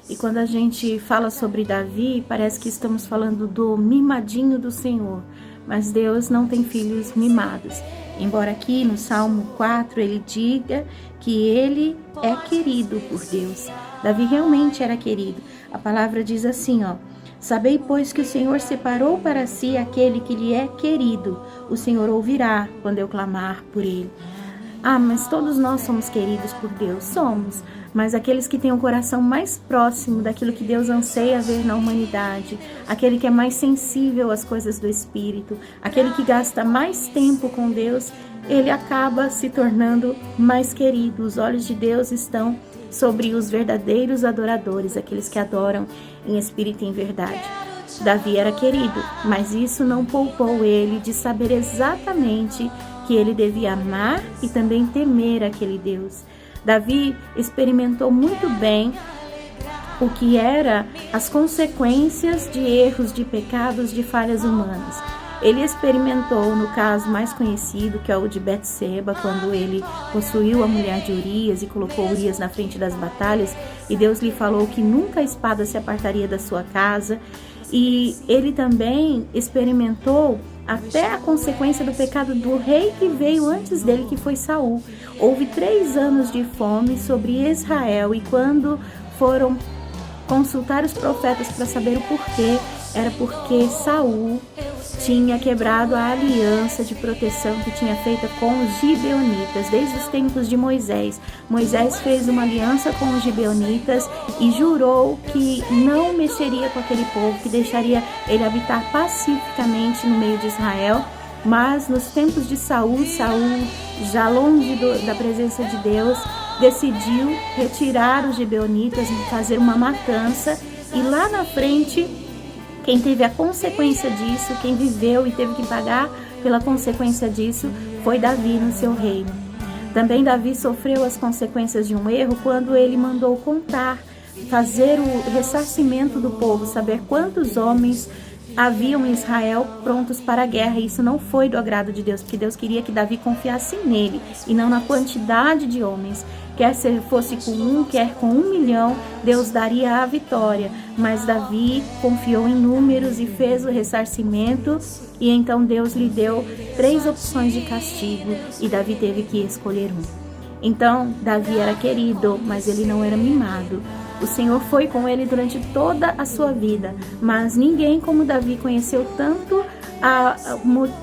E quando a gente fala sobre Davi, parece que estamos falando do mimadinho do Senhor. Mas Deus não tem filhos mimados. Embora aqui no Salmo 4 ele diga que ele é querido por Deus. Davi realmente era querido. A palavra diz assim, sabei, pois, que o Senhor separou para si aquele que lhe é querido. O Senhor ouvirá quando eu clamar por ele. Mas todos nós somos queridos por Deus. Somos. Mas aqueles que têm o coração mais próximo daquilo que Deus anseia ver na humanidade, aquele que é mais sensível às coisas do Espírito, aquele que gasta mais tempo com Deus, ele acaba se tornando mais querido. Os olhos de Deus estão sobre os verdadeiros adoradores, aqueles que adoram em espírito e em verdade. Davi era querido, mas isso não poupou ele de saber exatamente que ele devia amar e também temer aquele Deus. Davi experimentou muito bem o que eram as consequências de erros, de pecados, de falhas humanas. Ele experimentou no caso mais conhecido, que é o de Betseba, quando ele possuiu a mulher de Urias e colocou Urias na frente das batalhas, e Deus lhe falou que nunca a espada se apartaria da sua casa. E ele também experimentou até a consequência do pecado do rei que veio antes dele, que foi Saul. Houve 3 anos de fome sobre Israel, e quando foram consultar os profetas para saber o porquê, era porque Saul tinha quebrado a aliança de proteção que tinha feita com os gibeonitas desde os tempos de Moisés. Moisés fez uma aliança com os gibeonitas e jurou que não mexeria com aquele povo, que deixaria ele habitar pacificamente no meio de Israel. Mas nos tempos de Saul, já longe da presença de Deus, decidiu retirar os gibeonitas e fazer uma matança. E lá na frente, quem teve a consequência disso, quem viveu e teve que pagar pela consequência disso, foi Davi no seu reino. Também Davi sofreu as consequências de um erro quando ele mandou contar, fazer o ressarcimento do povo, saber quantos homens haviam em Israel prontos para a guerra. E isso não foi do agrado de Deus, porque Deus queria que Davi confiasse nele e não na quantidade de homens. Quer se fosse com 1, quer com 1 milhão, Deus daria a vitória. Mas Davi confiou em números e fez o ressarcimento, e então Deus lhe deu 3 opções de castigo e Davi teve que escolher um. Então Davi era querido, mas ele não era mimado. O Senhor foi com ele durante toda a sua vida, mas ninguém como Davi conheceu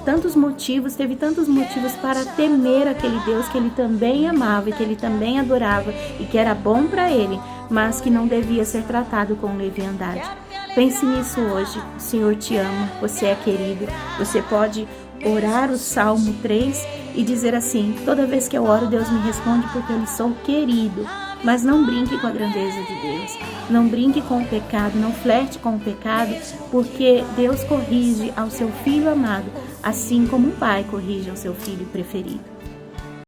tantos motivos, teve tantos motivos para temer aquele Deus que ele também amava e que ele também adorava e que era bom para ele, mas que não devia ser tratado com leviandade. Pense nisso hoje. O Senhor te ama, você é querido. Você pode orar o Salmo 3 e dizer assim: toda vez que eu oro, Deus me responde porque eu lhe sou querido. Mas não brinque com a grandeza de Deus, não brinque com o pecado, não flerte com o pecado, porque Deus corrige ao seu filho amado, assim como um pai corrige ao seu filho preferido.